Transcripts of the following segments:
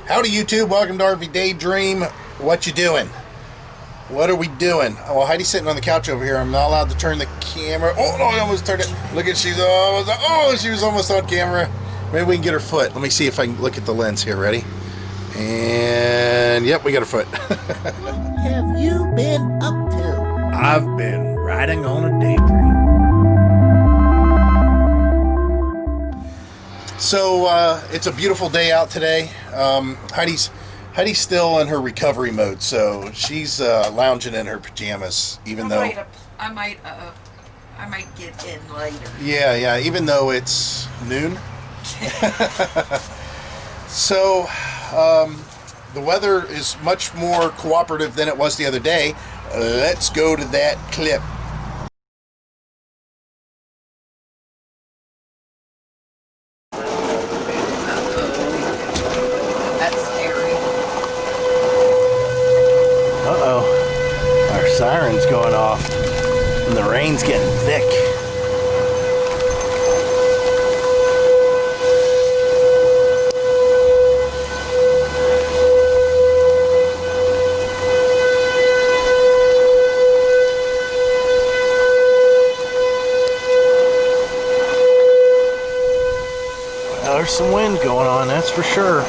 Howdy YouTube, welcome to RVDaydream. What you doing? What are we doing? Well, Heidi's sitting on the couch over here. I'm not allowed to turn the camera. Oh no, I almost turned it. Look at she was almost on camera. Maybe we can get her foot. Let me see if I can look at the lens here. Ready? And yep, we got her foot. What have you been up to? I've been riding on a daydream. So it's a beautiful day out today. Heidi's still in her recovery mode, so she's lounging in her pajamas, even though I might get in later. Yeah, even though it's noon. So the weather is much more cooperative than it was the other day. Let's go to that clip. Our siren's going off and the rain's getting thick. Well, there's some wind going on, that's for sure.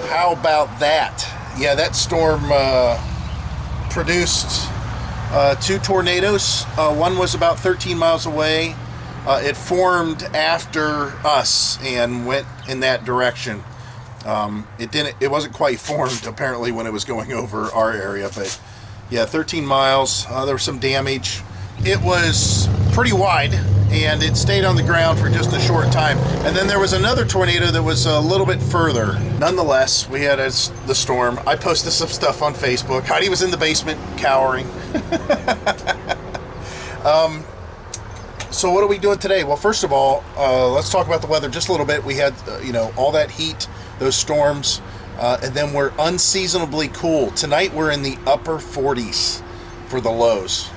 How about that? Yeah, that storm produced two tornadoes. One was about 13 miles away. It formed after us and went in that direction. It wasn't quite formed apparently when it was going over our area, but yeah, 13 miles. There was some damage. It was pretty wide and it stayed on the ground for just a short time. And then there was another tornado that was a little bit further. Nonetheless, we had the storm. I posted some stuff on Facebook. Heidi was in the basement cowering. So what are we doing today? Well, first of all, let's talk about the weather just a little bit. We had, all that heat, those storms, and then we're unseasonably cool. Tonight we're in the upper 40s for the lows.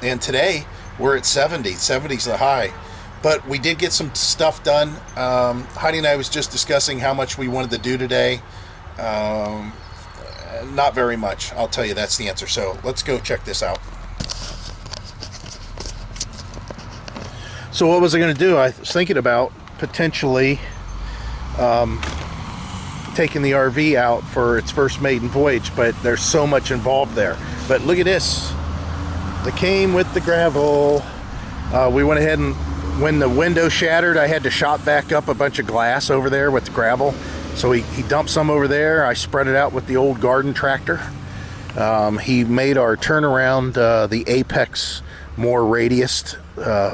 And today we're at 70. 70's the high. But we did get some stuff done. Heidi and I was just discussing how much we wanted to do today. Not very much. I'll tell you, that's the answer. So let's go check this out. So what was I going to do? I was thinking about potentially taking the RV out for its first maiden voyage, but there's so much involved there. But look at this. They came with the gravel. We went ahead and when the window shattered, I had to shop back up a bunch of glass over there with the gravel. So he dumped some over there. I spread it out with the old garden tractor. He made our turnaround, the apex, more radiused,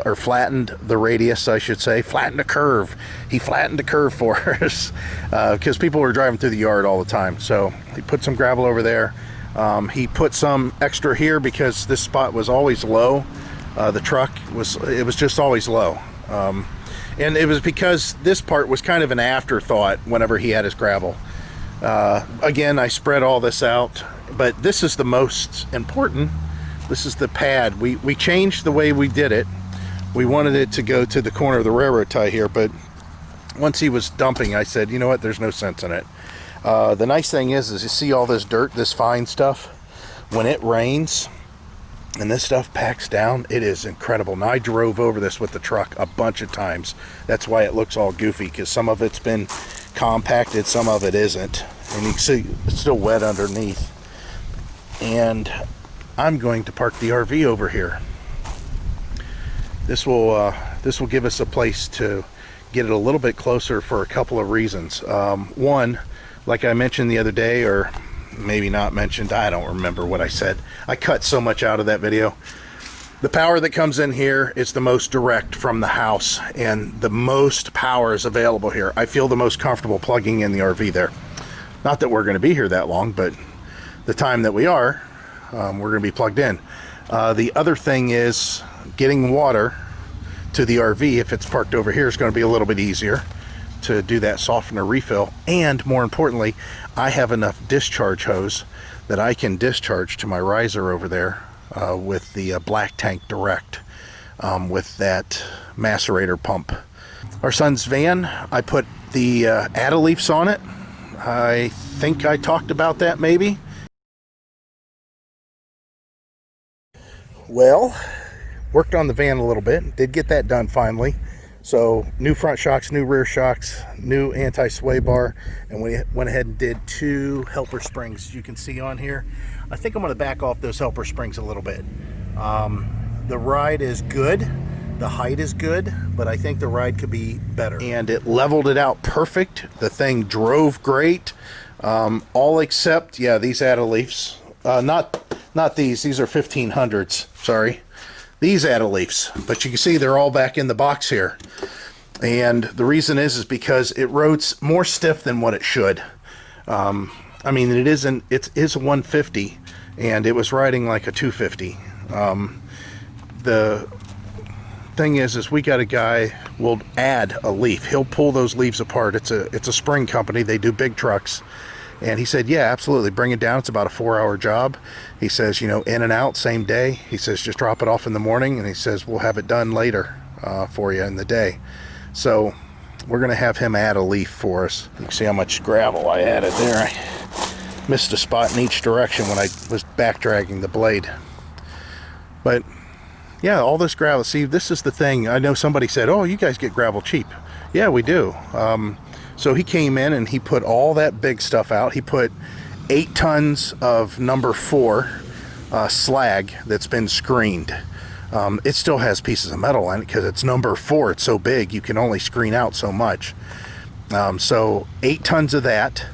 or flattened the radius, I should say. Flattened the curve. He flattened the curve for us because people were driving through the yard all the time. So he put some gravel over there. He put some extra here because this spot was always low. The truck was just always low. And it was because this part was kind of an afterthought whenever he had his gravel. Again, I spread all this out, but this is the most important This is the pad. We changed the way we did it. We wanted it to go to the corner of the railroad tie here, but once he was dumping, I said, you know what, there's no sense in it. The nice thing is you see all this dirt, this fine stuff, when it rains and this stuff packs down, it is incredible. Now I drove over this with the truck a bunch of times. That's why it looks all goofy, because some of it's been compacted, some of it isn't, and you can see it's still wet underneath. And I'm going to park the RV over here. This will give us a place to get it a little bit closer for a couple of reasons. One, like I mentioned the other day, or maybe not mentioned, I don't remember what I said. I cut so much out of that video. The power that comes in here is the most direct from the house, and the most power is available here. I feel the most comfortable plugging in the RV there. Not that we're going to be here that long, but the time that we are, we're going to be plugged in. The other thing is getting water to the RV, if it's parked over here, is going to be a little bit easier to do that softener refill. And more importantly, I have enough discharge hose that I can discharge to my riser over there with the black tank direct with that macerator pump. Our son's van, I put the Add-A-Leafs on it. I think I talked about that maybe. Well, worked on the van a little bit, did get that done finally. So new front shocks, new rear shocks, new anti-sway bar, and we went ahead and did 2 helper springs you can see on here. I think I'm going to back off those helper springs a little bit. The ride is good, the height is good, but I think the ride could be better. And it leveled it out perfect. The thing drove great, all except, yeah, these Add-A-Leafs. Not these are 1500s, sorry. These Add-A-Leafs, but you can see they're all back in the box here. And the reason is because it rode more stiff than what it should. I mean, it is a 150, and it was riding like a 250. The thing is we got a guy will add a leaf. He'll pull those leaves apart. It's a spring company. They do big trucks. And he said, yeah, absolutely, bring it down. It's about a 4-hour job. He says, you know, in and out same day. He says, just drop it off in the morning, and he says, we'll have it done later for you in the day. So we're going to have him add a leaf for us. You can see how much gravel I added there. I missed a spot in each direction when I was back dragging the blade. But yeah, all this gravel. See, this is the thing. I know somebody said, oh, you guys get gravel cheap. Yeah, we do. So he came in and he put all that big stuff out. He put 8 tons of number 4 slag that's been screened. It still has pieces of metal in it because it's number 4. It's so big you can only screen out so much. So 8 tons of that,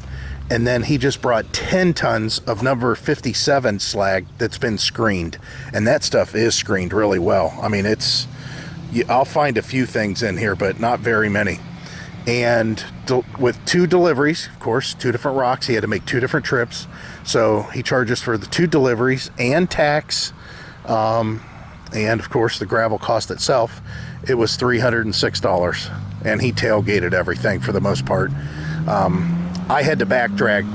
and then he just brought 10 tons of number 57 slag that's been screened, and that stuff is screened really well. I mean, I'll find a few things in here, but not very many. And with 2 deliveries, of course, 2 different rocks, he had to make 2 different trips. So he charges for the 2 deliveries and tax, and of course the gravel cost itself. It was $306, and he tailgated everything for the most part. I had to back drag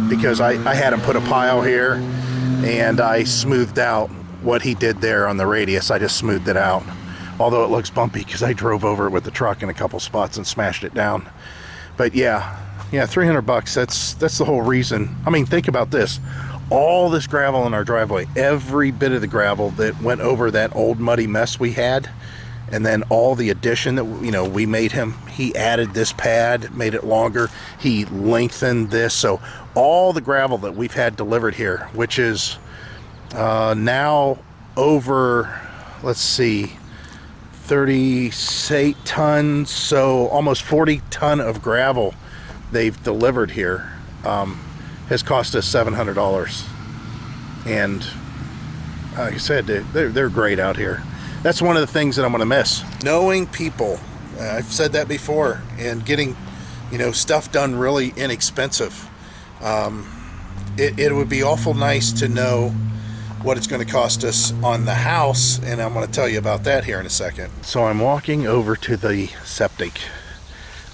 because I had him put a pile here, and I smoothed out what he did there on the radius. I just smoothed it out. Although it looks bumpy because I drove over it with the truck in a couple spots and smashed it down. But yeah, $300. That's the whole reason. I mean, think about this. All this gravel in our driveway, every bit of the gravel that went over that old muddy mess we had, and then all the addition that, you know, we made him. He added this pad, made it longer. He lengthened this. So all the gravel that we've had delivered here, which is now over, let's see, 38 tons, so almost 40 ton of gravel they've delivered here, has cost us $700. And like I said, they're great out here. That's one of the things that I'm going to miss. Knowing people, I've said that before, and getting, you know, stuff done really inexpensive. It would be awful nice to know what it's going to cost us on the house, and I'm going to tell you about that here in a second. So I'm walking over to the septic.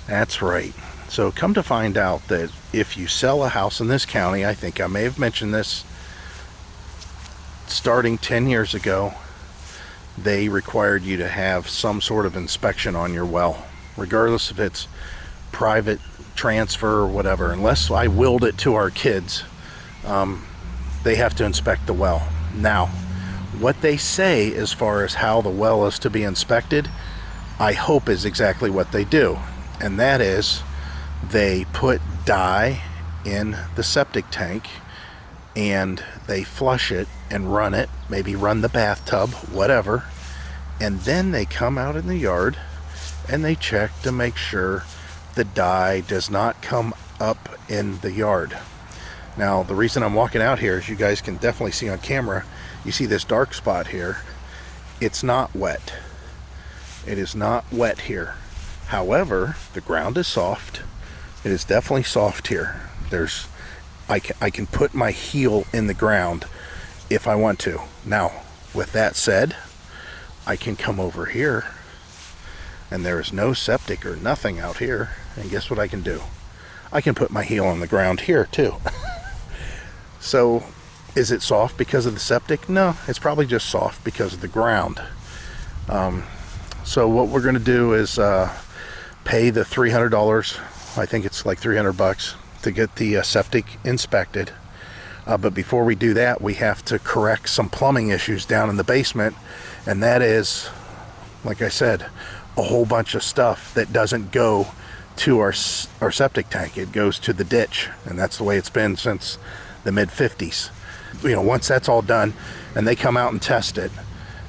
That's right. So come to find out that if you sell a house in this county, I think I may have mentioned this, starting 10 years ago, they required you to have some sort of inspection on your well, regardless if it's private transfer or whatever. Unless I willed it to our kids, they have to inspect the well. Now, what they say as far as how the well is to be inspected, I hope is exactly what they do. And that is, they put dye in the septic tank and they flush it and run it, maybe run the bathtub, whatever, and then they come out in the yard and they check to make sure the dye does not come up in the yard. Now, the reason I'm walking out here, as you guys can definitely see on camera, you see this dark spot here. It's not wet. It is not wet here. However, the ground is soft. It is definitely soft here. I can put my heel in the ground if I want to. Now, with that said, I can come over here and there is no septic or nothing out here. And guess what I can do? I can put my heel on the ground here too. So, is it soft because of the septic? No, it's probably just soft because of the ground. So what we're going to do is pay the $300. I think it's like 300 bucks to get the septic inspected. But before we do that, we have to correct some plumbing issues down in the basement. And that is, like I said, a whole bunch of stuff that doesn't go to our septic tank. It goes to the ditch. And that's the way it's been since the mid-50s. You know, once that's all done and they come out and test it,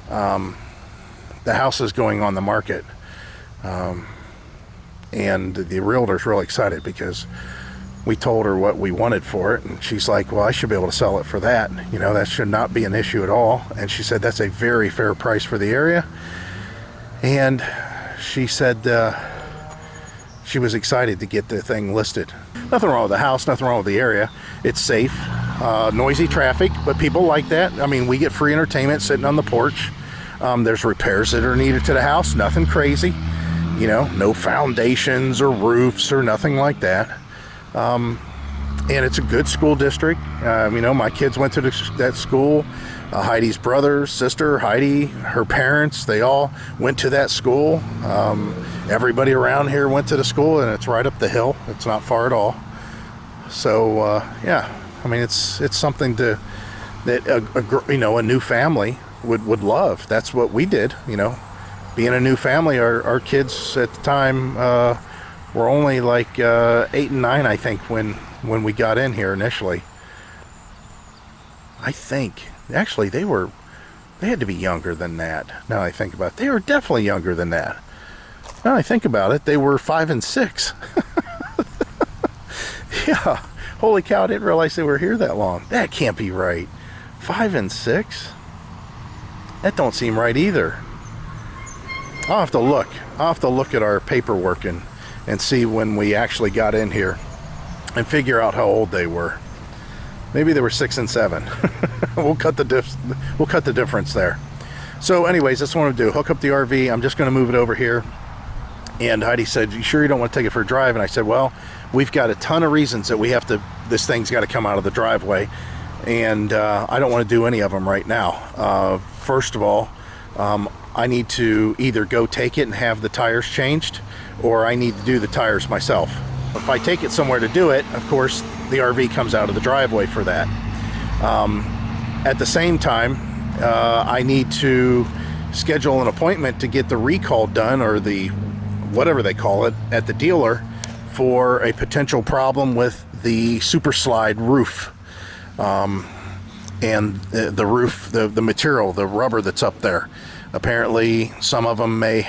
the house is going on the market. And the realtor's really excited because we told her what we wanted for it, and she's like, well, I should be able to sell it for that. You know, that should not be an issue at all. And she said that's a very fair price for the area. And she said she was excited to get the thing listed. Nothing wrong with the house, nothing wrong with the area. It's safe, noisy traffic, but people like that. I mean, we get free entertainment sitting on the porch. There's repairs that are needed to the house, nothing crazy. You know, no foundations or roofs or nothing like that. And it's a good school district. You know, my kids went to that school. Heidi's brother, sister, Heidi, her parents, they all went to that school. Everybody around here went to the school, and it's right up the hill. It's not far at all. So, yeah, I mean, it's something that you know, a new family would love. That's what we did, you know. Being a new family, our kids at the time were only like 8 and 9, I think, when we got in here initially. I think actually they had to be younger than that. Now I think about it, they were definitely younger than that. Now I think about it, they were 5 and 6. Yeah, holy cow! I didn't realize they were here that long. That can't be right. 5 and 6. That don't seem right either. I'll have to look. I'll have to look at our paperwork and see when we actually got in here and figure out how old they were. Maybe they were 6 and 7. We'll cut the difference there. So anyways, that's what I'm gonna do. Hook up the RV. I'm just gonna move it over here. And Heidi said, you sure you don't want to take it for a drive? And I said, well, we've got a ton of reasons that we have to, this thing's got to come out of the driveway. And I don't want to do any of them right now. First of all, I need to either go take it and have the tires changed, or I need to do the tires myself. If I take it somewhere to do it, of course, the RV comes out of the driveway for that. At the same time, I need to schedule an appointment to get the recall done, or the whatever they call it, at the dealer for a potential problem with the super slide roof. And the roof, the material, the rubber that's up there. Apparently, some of them may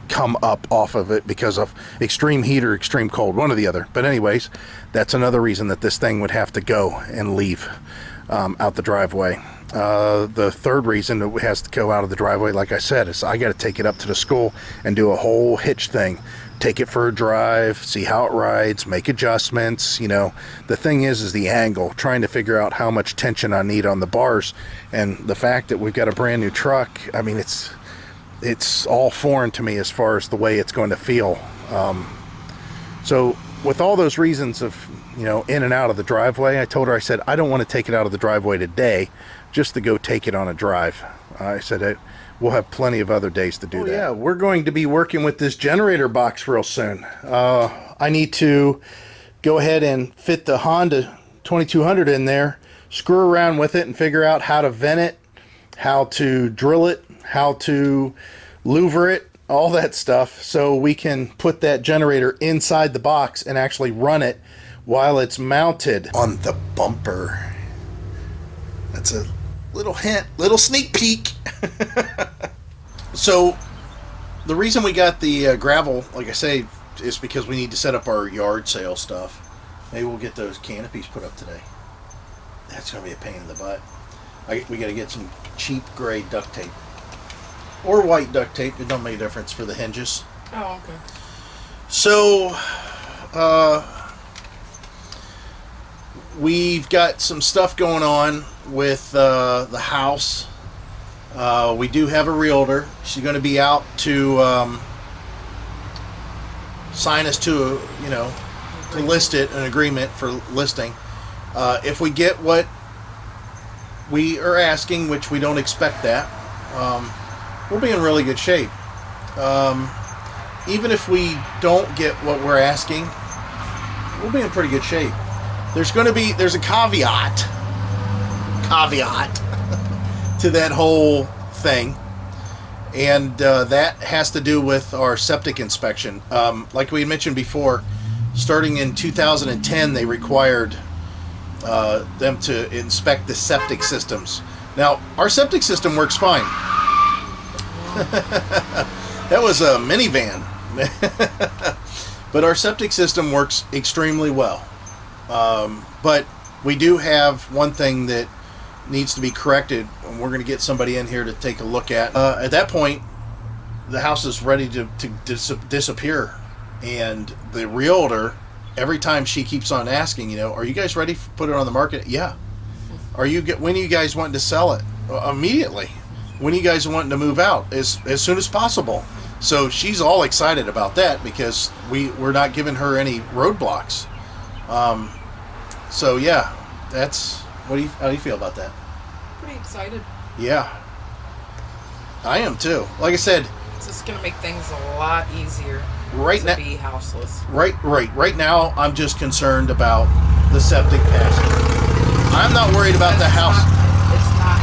come up off of it because of extreme heat or extreme cold, one or the other. But anyways, that's another reason that this thing would have to go and leave out the driveway. The third reason it has to go out of the driveway, like I said, is I got to take it up to the school and do a whole hitch thing. Take it for a drive, see how it rides, make adjustments. You know, the thing is the angle, trying to figure out how much tension I need on the bars. And the fact that we've got a brand new truck, I mean, it's all foreign to me as far as the way it's going to feel. So with all those reasons of, you know, in and out of the driveway, I told her, I said, I don't want to take it out of the driveway today just to go take it on a drive. I said, we'll have plenty of other days to do that. Yeah, we're going to be working with this generator box real soon. I need to go ahead and fit the Honda 2200 in there, screw around with it and figure out how to vent it, how to drill it, how to louver it, all that stuff, so we can put that generator inside the box and actually run it while it's mounted on the bumper. That's a little hint, little sneak peek. So the reason we got the gravel, like I say, is because we need to set up our yard sale stuff. Maybe we'll get those canopies put up today. That's gonna be a pain in the butt. We got to get some cheap gray duct tape or white duct tape. It don't make a difference for the hinges. Oh, okay. So we've got some stuff going on with the house. We do have a realtor. She's going to be out to sign us to to list it, an agreement for listing. If we get what we are asking, which we don't expect that, we'll be in really good shape. Even if we don't get what we're asking, we'll be in pretty good shape. There's a caveat to that whole thing, and that has to do with our septic inspection. Like we mentioned before, starting in 2010, they required them to inspect the septic systems. Now, our septic system works fine. That was a minivan. But our septic system works extremely well. But we do have one thing that needs to be corrected, and we're going to get somebody in here to take a look at. At that point, the house is ready to disappear. And the realtor, every time she keeps on asking, are you guys ready to put it on the market? Yeah. When are you guys wanting to sell it? Immediately. When are you guys wanting to move out? As soon as possible. So she's all excited about that because we're not giving her any roadblocks. So yeah, how do you feel about that? Pretty excited. Yeah. I am too. Like I said, It's just gonna make things a lot easier to be houseless. Right now, I'm just concerned about the septic passing. I'm not worried about the house. It's not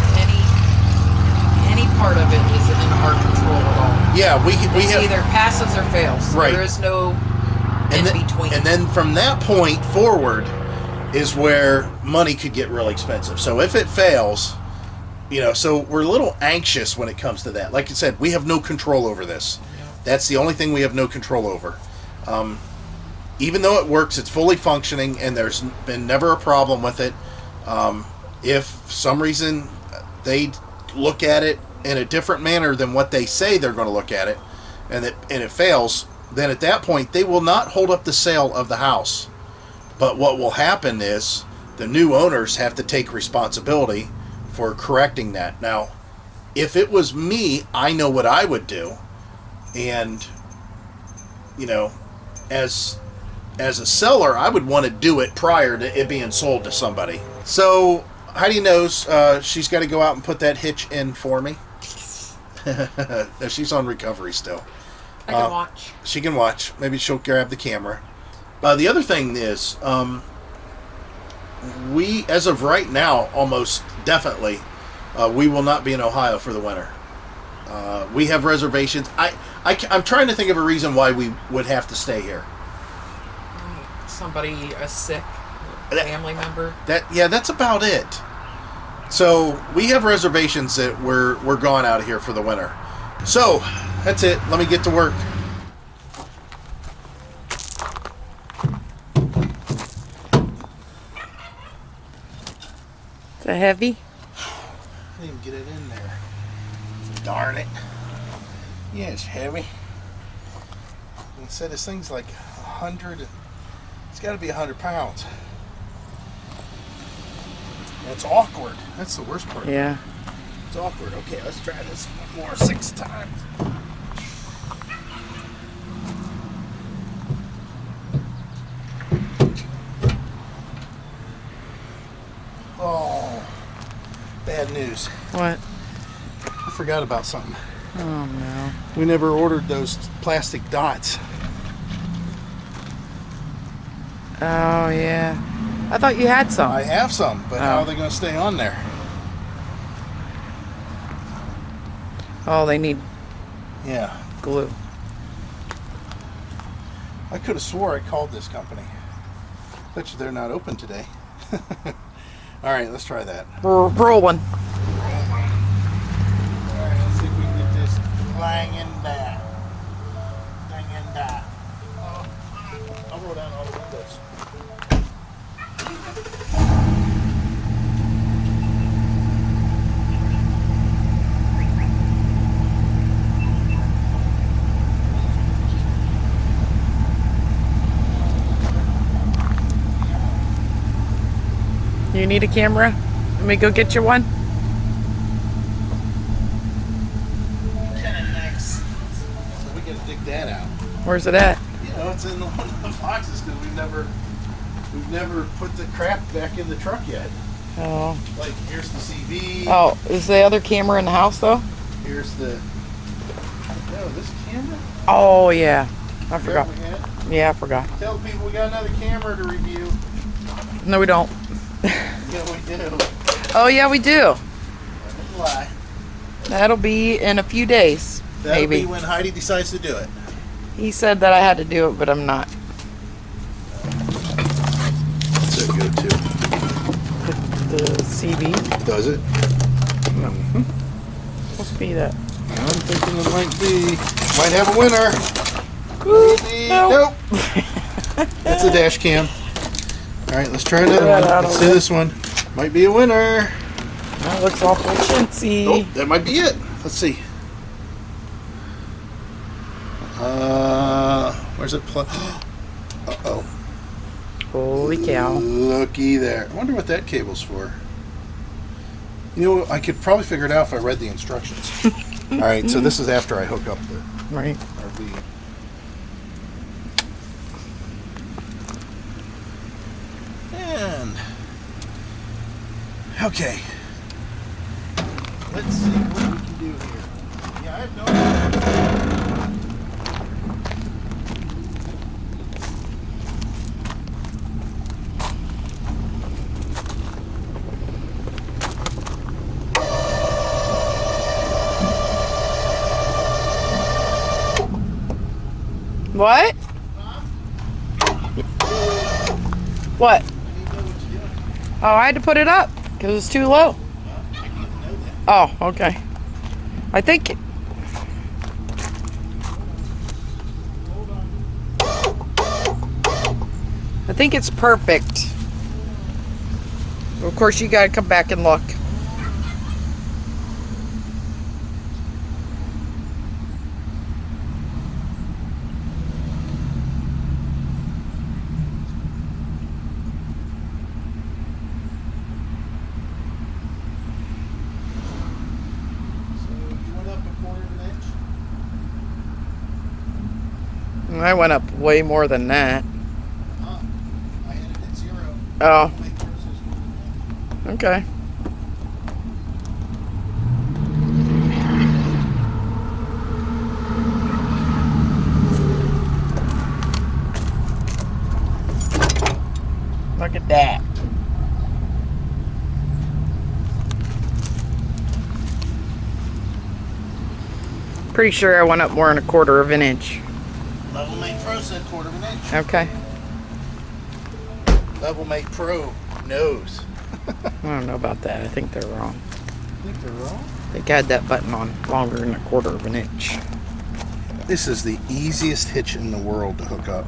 any part of it is in our control at all. Yeah, we have either passes or fails. Right. There is no in between. And then from that point forward is where money could get really expensive. So if it fails, so we're a little anxious when it comes to that. Like I said, we have no control over this. That's the only thing we have no control over. Even though it works, it's fully functioning, and there's been never a problem with it. If for some reason they look at it in a different manner than what they say they're going to look at it, and it fails, then at that point they will not hold up the sale of the house. But what will happen is the new owners have to take responsibility for correcting that. Now, if it was me, I know what I would do. And, as a seller, I would want to do it prior to it being sold to somebody. So Heidi knows she's got to go out and put that hitch in for me. She's on recovery still. I can watch. She can watch. Maybe she'll grab the camera. The other thing is, we, as of right now, almost definitely, we will not be in Ohio for the winter. We have reservations. I'm trying to think of a reason why we would have to stay here. Somebody sick, family member. That's about it. So we have reservations that we're gone out of here for the winter. So that's it. Let me get to work. Is it heavy? I didn't even get it in there. Darn it. Yeah, it's heavy. And so this thing's like 100. It's got to be 100 pounds. And it's awkward. That's the worst part. Yeah. It's awkward. Okay, let's try this more 6 times. news. What? I forgot about something. Oh no. We never ordered those plastic dots. Oh yeah. I thought you had some. I have some, but how are they going to stay on there? Oh, they need Yeah. glue. I could have swore I called this company. Bet you they're not open today. All right, let's try that. We're rolling. All right, let's see if we can get this clanging down. Clanging down. I'll roll down all the windows. You need a camera? Let me go get you one. Kind of nice. So we got to dig that out. Where's it at? You know, it's in one of the boxes because we've never put the crap back in the truck yet. Oh. Like here's the CV. Oh, is the other camera in the house though? Here's the. Oh, this camera. Oh yeah, I forgot. We had? Yeah, I forgot. Tell the people we got another camera to review. No, we don't. Yeah, we do. Oh yeah, we do. Don't lie. That'll be in a few days, That'll maybe. be when Heidi decides to do it. He said that I had to do it, but I'm not. What's that go to? The CV. Does it? Supposed to be that. I'm thinking it might have a winner. Maybe. Nope. Nope. It's a dash cam. All right, let's try another one. Let's see this one. Might be a winner. That looks awful chintzy. Oh, that might be it. Let's see. Where's it? Uh-oh. Holy cow. Looky there. I wonder what that cable's for. You know, I could probably figure it out if I read the instructions. All right, so this is after I hook up the Right. RV. And okay, let's see what we can do here. Yeah, I have no idea. What? What? Oh, I had to put it up because it's too low. Oh, okay. I think. I think it's perfect. Of course, you gotta come back and look. I went up way more than that. I had it at 0. Oh. Okay. Look at that. Pretty sure I went up more than 1/4 of an inch. Level Mate Pro said 1/4 of an inch. Okay. Level Mate Pro knows. I don't know about that. I think they're wrong. I think they're wrong. They had that button on longer than 1/4 of an inch. This is the easiest hitch in the world to hook up.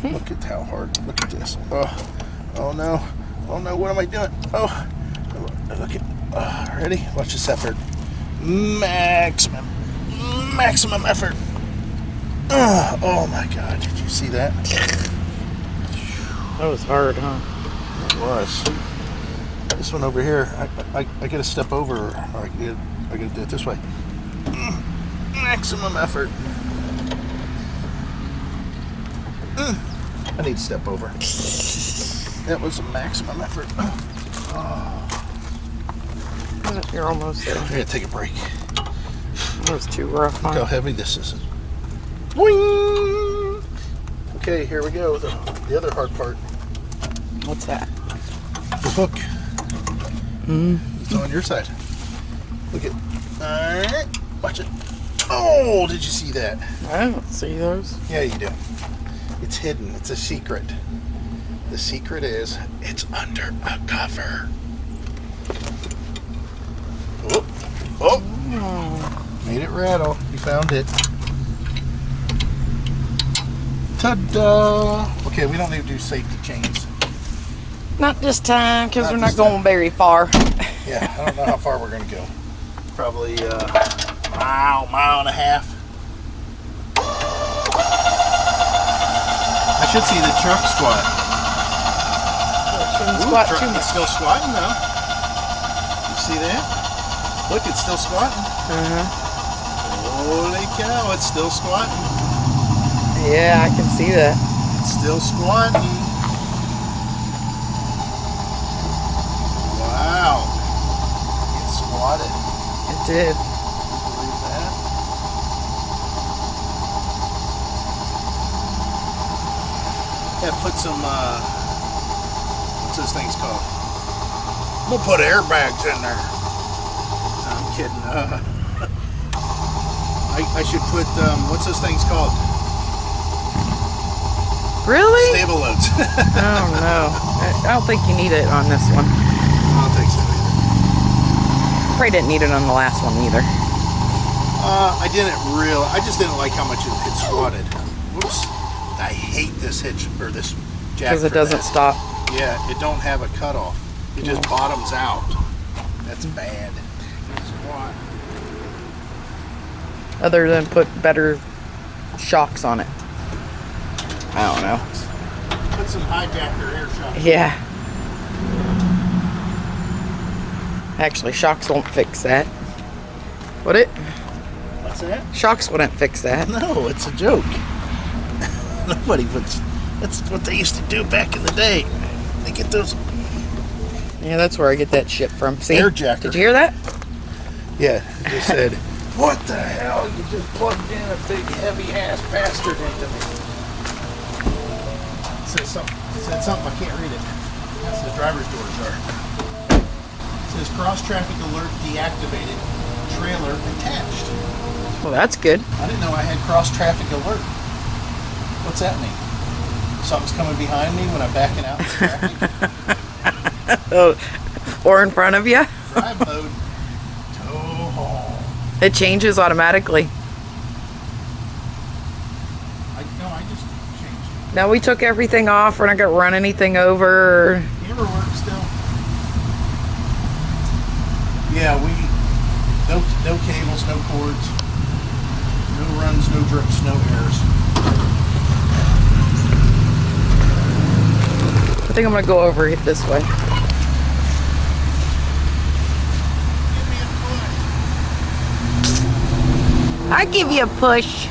Look at how hard. Look at this. Oh no. Oh no, what am I doing? Oh, look at. Ready? Watch this effort. Maximum effort. Oh my God, did you see that? That was hard, huh? It was. This one over here, I gotta step over, or I gotta do it this way. Maximum effort. I need to step over. That was a maximum effort. You're almost there. I'm gonna take a break. That was too rough. Look how heavy this is. Boing! Okay, here we go. The other hard part. What's that? The hook. It's on your side. Look at. Alright. Watch it. Oh, did you see that? I don't see those. Yeah, you do. It's hidden. It's a secret. The secret is it's under a cover. Oh. Oh. Made it rattle. You found it. Ta-da! Okay, we don't need to do safety chains. Not this time, because Not we're not this going time. very far. Yeah, I don't know how far we're going to go. Probably mile and a half. I should see the truck squat. Shouldn't Ooh, squat truck too is much. still squatting though. You see that? Look, it's still squatting. Holy cow, it's still squatting. Yeah, I can see that. It's still squatting. Wow. It squatted. It did. Believe that? Yeah, put some, what's those things called? We'll put airbags in there. No, I'm kidding. I should put, what's those things called? Really? Stable loads. Oh no. I don't think you need it on this one. I don't think so either. Probably didn't need it on the last one either. I just didn't like how much it squatted. Whoops. I hate this hitch, or this jack. Because it for doesn't that. stop. Yeah, it don't have a cutoff. It just bottoms out. That's bad. Squat. Other than put better shocks on it. I don't know. Put some hijacker air shocks. Yeah. Actually, shocks won't fix that. Would it? What's that? Shocks wouldn't fix that. No, it's a joke. Nobody puts. That's what they used to do back in the day. They get those. Yeah, that's where I get that shit from. See? Air jacker. Did you hear that? Yeah, it just said, "What the hell? You just plugged in a big heavy ass bastard into me." It said something, I can't read it. That's the driver's doors are. It says cross traffic alert deactivated, trailer attached. Well, that's good. I didn't know I had cross traffic alert. What's that mean? Something's coming behind me when I'm backing out in traffic? Oh, or in front of you. Drive mode. Tow haul. It changes automatically. I just changed it. Now we took everything off. We're not going to run anything over. Camera works still. Yeah, no cables, no cords, no runs, no drips, no errors. I think I'm going to go over it this way. Give me a push. I give you a push.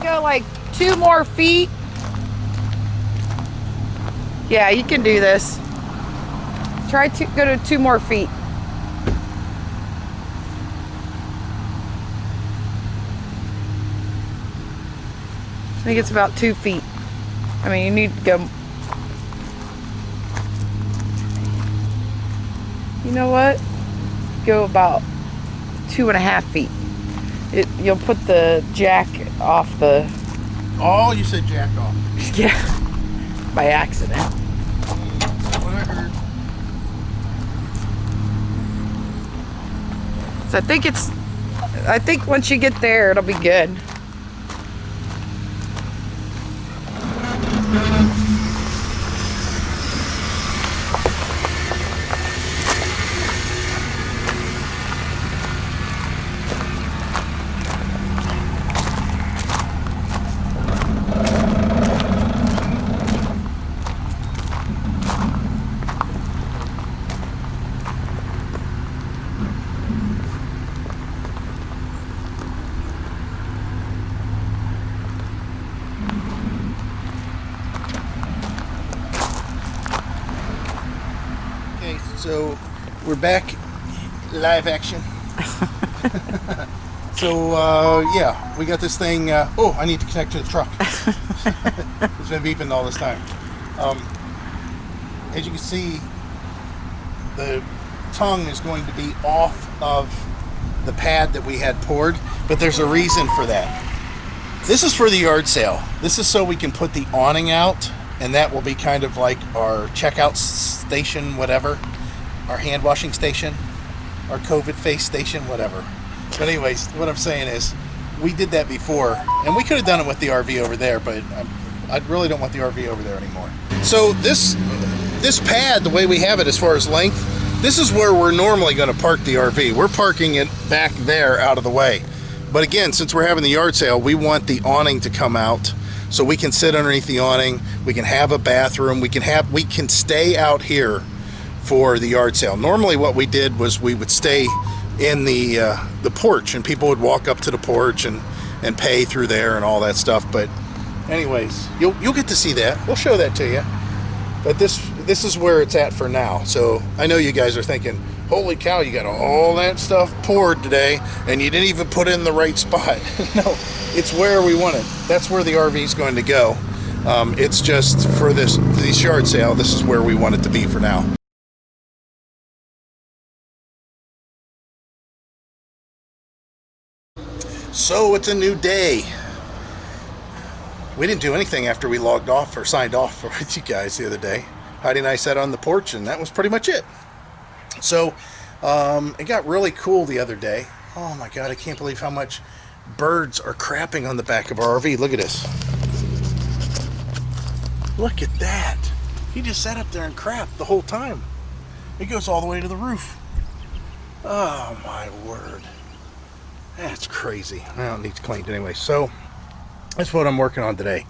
Go like 2 more feet. Yeah, you can do this. Try to go to 2 more feet. I think it's about 2 feet. I mean, you need to go You know what? Go about 2.5 feet. You'll put the jack off the... Oh, you said jack off. Yeah, by accident. What I heard. So I think once you get there, it'll be good. Okay, so we're back, live action. So yeah, we got this thing. Oh, I need to connect to the truck. It's been beeping all this time. As you can see, the tongue is going to be off of the pad that we had poured, but there's a reason for that. This is for the yard sale. This is so we can put the awning out, and that will be kind of like our checkout station, whatever, our hand washing station, our COVID face station, whatever. But anyways, what I'm saying is, we did that before, and we could have done it with the RV over there, but I really don't want the RV over there anymore. So this pad, the way we have it as far as length, this is where we're normally going to park the RV. We're parking it back there out of the way. But again, since we're having the yard sale, we want the awning to come out so we can sit underneath the awning. We can have a bathroom. We can stay out here for the yard sale. Normally what we did was we would stay in the porch, and people would walk up to the porch and pay through there and all that stuff. But anyways, you'll get to see that. We'll show that to you. But this is where it's at for now. So I know you guys are thinking, holy cow, you got all that stuff poured today and you didn't even put it in the right spot. No, it's where we want it. That's where the RV is going to go. It's just for this yard sale, this is where we want it to be for now. So it's a new day. We didn't do anything after we logged off or signed off with you guys the other day. Heidi and I sat on the porch, and that was pretty much it. So it got really cool the other day. Oh my God, I can't believe how much birds are crapping on the back of our RV. Look at this. Look at that. He just sat up there and crapped the whole time. It goes all the way to the roof. Oh my word. That's crazy. Well, it needs cleaned anyway. So that's what I'm working on today.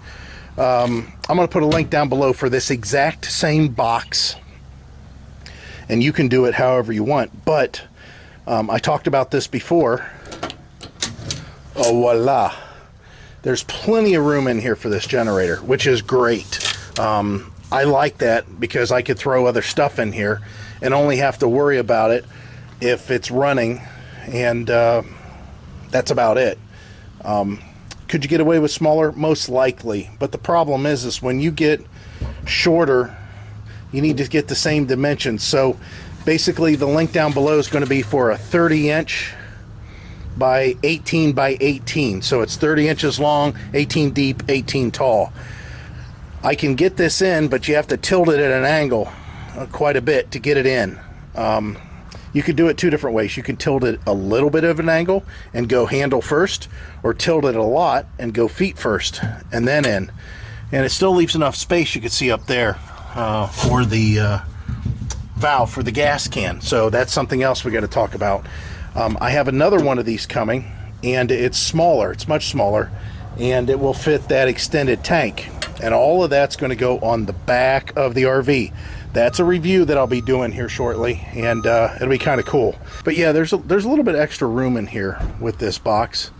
I'm going to put a link down below for this exact same box, and you can do it however you want. But I talked about this before. Oh, voila. There's plenty of room in here for this generator, which is great. I like that because I could throw other stuff in here and only have to worry about it if it's running, and that's about it. Could you get away with smaller? Most likely. But the problem is when you get shorter, you need to get the same dimensions. So basically the link down below is going to be for a 30-inch by 18 by 18. So it's 30 inches long, 18 deep, 18 tall. I can get this in, but you have to tilt it at an angle quite a bit to get it in. You could do it two different ways. You can tilt it a little bit of an angle and go handle first, or tilt it a lot and go feet first and then in. And it still leaves enough space, you can see up there, for the valve for the gas can. So that's something else we got to talk about. I have another one of these coming, and it's smaller. It's much smaller, and it will fit that extended tank. And all of that's going to go on the back of the RV. That's a review that I'll be doing here shortly, and it'll be kind of cool. But yeah, there's a little bit extra room in here with this box.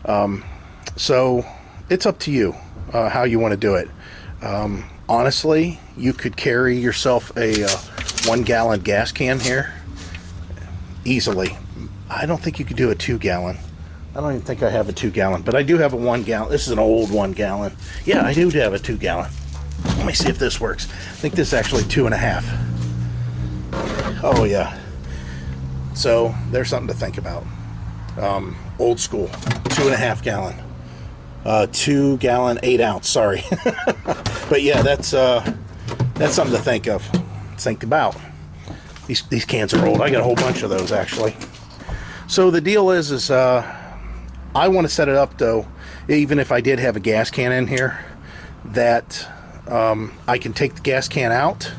So it's up to you how you want to do it. Honestly, you could carry yourself a 1 gallon gas can here easily. I don't think you could do a 2 gallon. I don't even think I have a 2 gallon, but I do have a 1 gallon. This is an old 1 gallon. Yeah, I do have a 2 gallon. Let me see if this works. I think this is actually 2.5. Oh yeah, So there's something to think about. Old school, 2.5 gallon, 2 gallon, 8 ounce. Sorry, but yeah, that's something to think of. Think about. These cans are old. I got a whole bunch of those actually. So the deal is I want to set it up though, even if I did have a gas can in here, that I can take the gas can out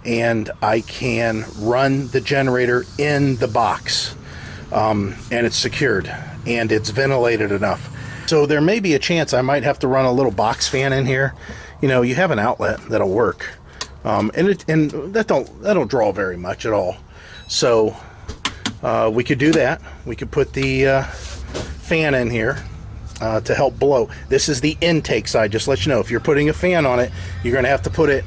and I can run the generator in the box, and it's secured and it's ventilated enough. So there may be a chance I might have to run a little box fan in here. You know, you have an outlet that'll work, and that don't draw very much at all. So we could do that. We could put the fan in here to help blow. This is the intake side, just to let you know. If you're putting a fan on it, you're going to have to put it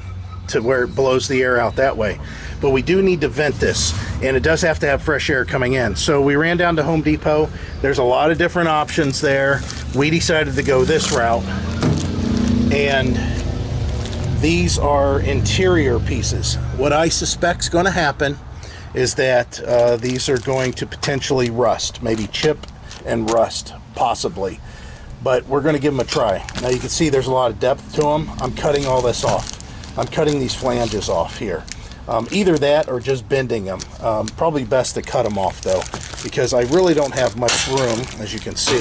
to where it blows the air out that way. But we do need to vent this, and it does have to have fresh air coming in. So we ran down to Home Depot. There's a lot of different options there. We decided to go this route, and these are interior pieces. What I suspect is going to happen is that these are going to potentially rust, maybe chip and rust, possibly. But we're going to give them a try. Now you can see there's a lot of depth to them. I'm cutting all this off. I'm cutting these flanges off here. Either that or just bending them. Probably best to cut them off though, because I really don't have much room, as you can see,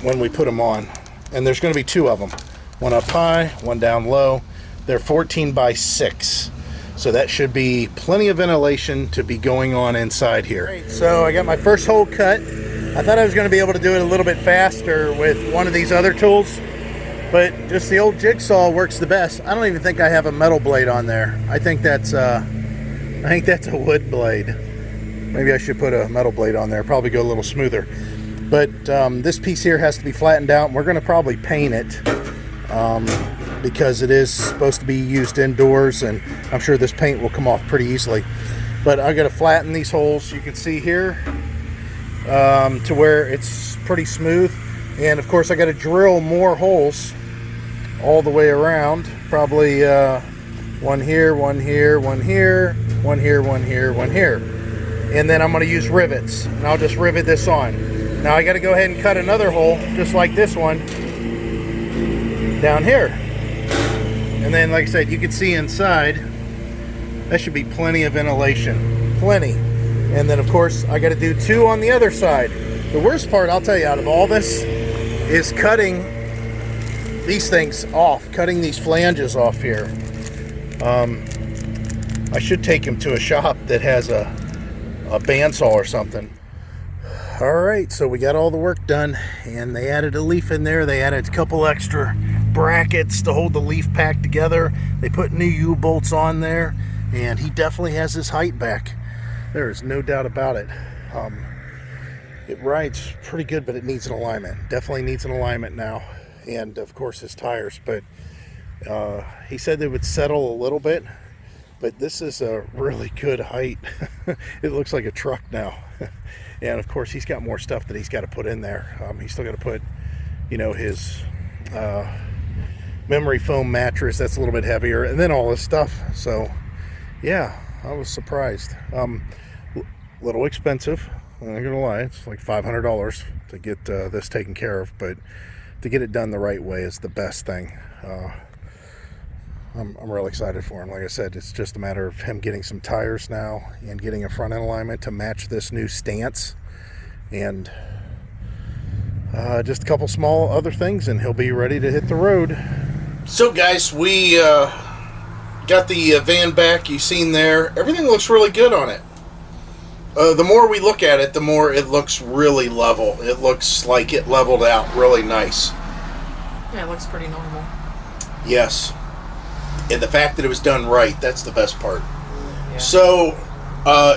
when we put them on. And there's going to be 2 of them. One up high, one down low. They're 14 by 6. So that should be plenty of ventilation to be going on inside here. Right, so I got my first hole cut. I thought I was going to be able to do it a little bit faster with one of these other tools, but just the old jigsaw works the best. I don't even think I have a metal blade on there. I think that's a wood blade. Maybe I should put a metal blade on there. Probably go a little smoother. But this piece here has to be flattened out, and we're going to probably paint it because it is supposed to be used indoors, and I'm sure this paint will come off pretty easily. But I got to flatten these holes. You can see here to where it's pretty smooth, and of course I got to drill more holes all the way around. Probably one here, one here, one here, one here, one here, one here, and then I'm going to use rivets, and I'll just rivet this on. Now I got to go ahead and cut another hole just like this one down here, and then like I said, you can see inside that should be plenty of ventilation, plenty. And then of course I got to do 2 on the other side. The worst part, I'll tell you, out of all this is cutting these things off, cutting these flanges off here. I should take him to a shop that has a bandsaw or something. All right, so we got all the work done, and they added a leaf in there. They added a couple extra brackets to hold the leaf pack together. They put new U-bolts on there, and he definitely has his height back. There is no doubt about it. It rides pretty good, but it needs an alignment. Definitely needs an alignment now. And of course his tires, but he said they would settle a little bit, but this is a really good height. It looks like a truck now. And of course he's got more stuff that he's got to put in there. He's still got to put, you know, his memory foam mattress, that's a little bit heavier, and then all this stuff. So yeah, I was surprised. Little expensive, I'm not gonna lie. It's like $500 to get this taken care of, but to get it done the right way is the best thing. I'm really excited for him. Like I said, it's just a matter of him getting some tires now and getting a front end alignment to match this new stance, and just a couple small other things, and he'll be ready to hit the road. So guys, we got the van back. You've seen there, everything looks really good on it. The more we look at it, the more it looks really level. It looks like it leveled out really nice. Yeah, it looks pretty normal. Yes. And the fact that it was done right, that's the best part. Yeah. So,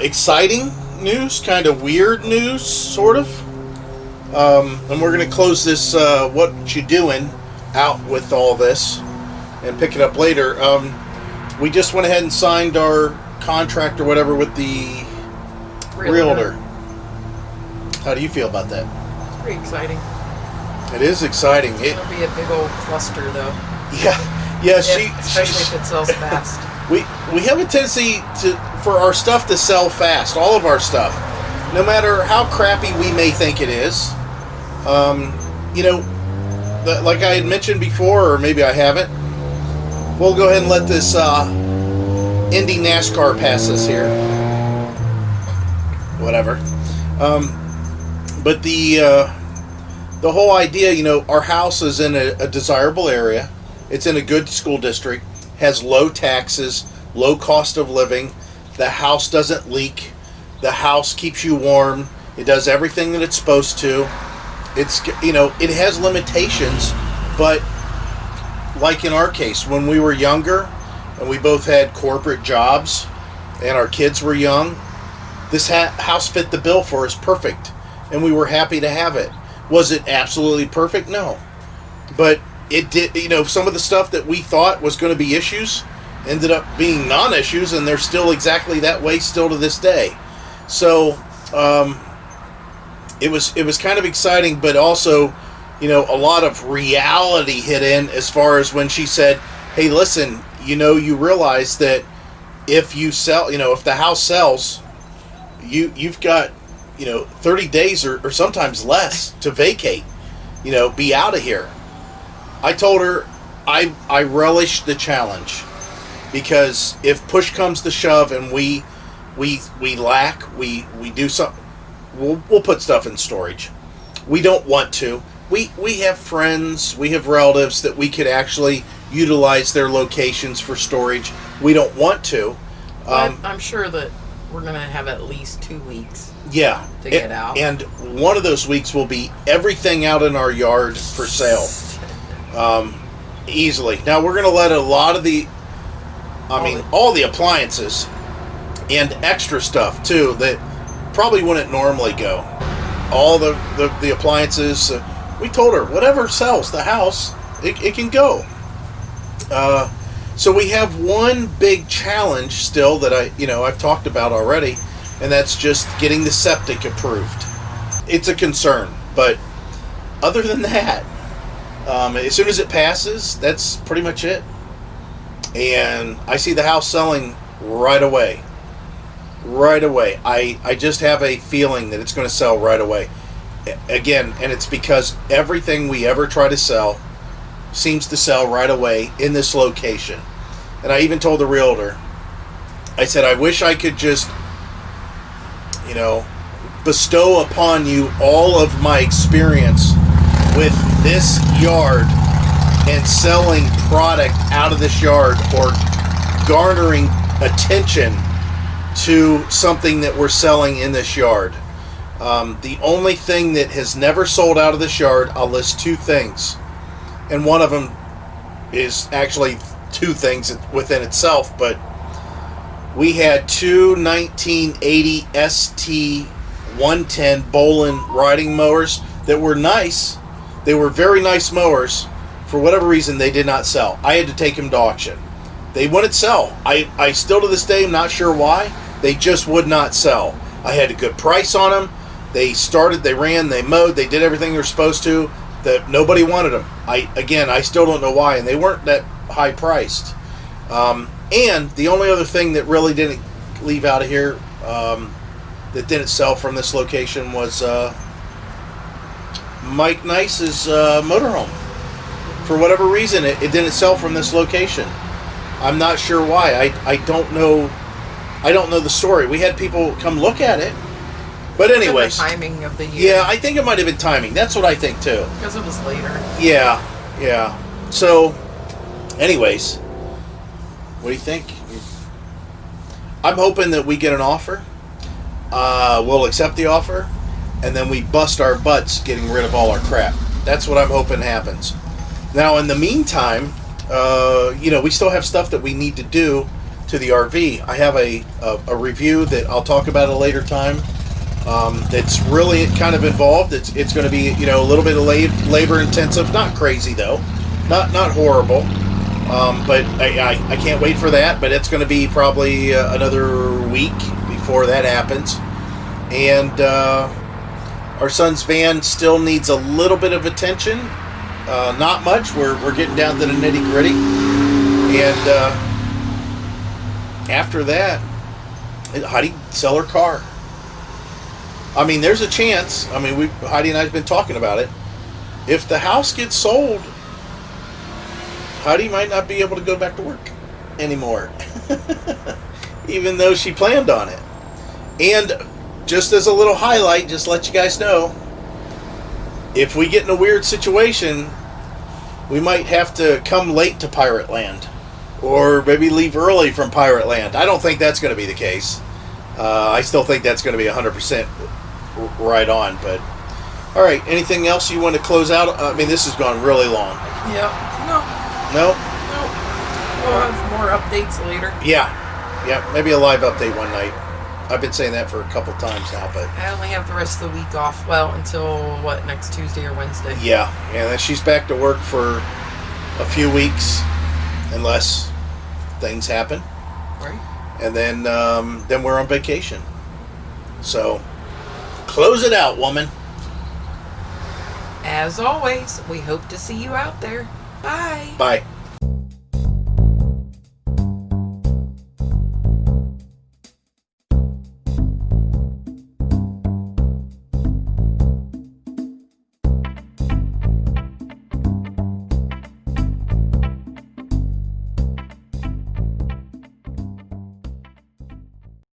exciting news, kind of weird news, sort of. And we're going to close this What You Doing out with all this and pick it up later. We just went ahead and signed our contract or whatever with the Realtor. How do you feel about that? It's pretty exciting. It is exciting. It'll be a big old cluster, though. Yeah, Especially if it sells fast. We have a tendency to for our stuff to sell fast, all of our stuff, no matter how crappy we may think it is. You know, like I had mentioned before, or maybe I haven't, we'll go ahead and let this Indy NASCAR pass us here. Whatever. But the whole idea, you know, our house is in a desirable area. It's in a good school district, has low taxes, low cost of living. The house doesn't leak. The house keeps you warm. It does everything that it's supposed to. It's, you know, it has limitations, but like in our case, when we were younger and we both had corporate jobs and our kids were young, this house fit the bill for us perfect, and we were happy to have it. Was it absolutely perfect? No. But it did, you know, some of the stuff that we thought was going to be issues ended up being non-issues, and they're still exactly that way still to this day. So it was kind of exciting, but also, you know, a lot of reality hit in as far as when she said, hey, listen, you know, you realize that if you sell, you know, if the house sells, you've got, you know, 30 days or sometimes less to vacate, you know, be out of here. I told her I relish the challenge, because if push comes to shove and we lack, we do something, we'll put stuff in storage. We don't want to. We have friends, we have relatives that we could actually utilize their locations for storage. We don't want to. I'm sure that we're going to have at least 2 weeks to get out. And one of those weeks will be everything out in our yard for sale. Easily. Now we're going to let a lot of all the appliances and extra stuff too that probably wouldn't normally go. All the appliances, we told her whatever sells the house, it can go. So we have one big challenge still that I've talked about already, and that's just getting the septic approved. It's a concern, but other than that, as soon as it passes, that's pretty much it. And I see the house selling right away. Right away. I just have a feeling that it's going to sell right away. Again, and it's because everything we ever try to sell seems to sell right away in this location. And I even told the realtor, I said, I wish I could just, you know, bestow upon you all of my experience with this yard and selling product out of this yard, or garnering attention to something that we're selling in this yard. The only thing that has never sold out of this yard, I'll list two things. And one of them is actually two things within itself, but we had two 1980 ST 110 Bolin riding mowers that were nice. They were very nice mowers. For whatever reason, they did not sell. I had to take them to auction. They wouldn't sell. I still to this day am not sure why. They just would not sell. I had a good price on them. They started, they ran, they mowed, they did everything they're supposed to. That nobody wanted them. I still don't know why, and they weren't that high priced. And the only other thing that really didn't leave out of here, that didn't sell from this location, was Mike Nice's motorhome. For whatever reason, it didn't sell from this location. I'm not sure why. I don't know. I don't know the story. We had people come look at it. But anyways, the timing of the year. Yeah, I think it might have been timing. That's what I think too. Because it was later. Yeah. So, anyways, what do you think? I'm hoping that we get an offer. We'll accept the offer, and then we bust our butts getting rid of all our crap. That's what I'm hoping happens. Now, in the meantime, we still have stuff that we need to do to the RV. I have a review that I'll talk about at a later time. That's really kind of involved. It's going to be, a little bit of labor intensive. Not crazy though, not horrible. But I can't wait for that. But it's going to be probably another week before that happens. And our son's van still needs a little bit of attention. Not much. We're getting down to the nitty gritty. And after that, Heidi sell her car. I mean, there's a chance. I mean, Heidi and I have been talking about it. If the house gets sold, Heidi might not be able to go back to work anymore, even though she planned on it. And just as a little highlight, just let you guys know, if we get in a weird situation, we might have to come late to Pirate Land, or maybe leave early from Pirate Land. I don't think that's going to be the case. I still think that's going to be 100% right on. But all right, anything else you want to close out? I mean, this has gone really long. Yeah. No. We'll have more updates later. Yeah, maybe a live update one night. I've been saying that for a couple times now, but I only have the rest of the week off. Well, until next Tuesday or Wednesday. yeah, then she's back to work for a few weeks, unless things happen. Right. And then we're on vacation. So close it out, woman. As always, we hope to see you out there. Bye. Bye.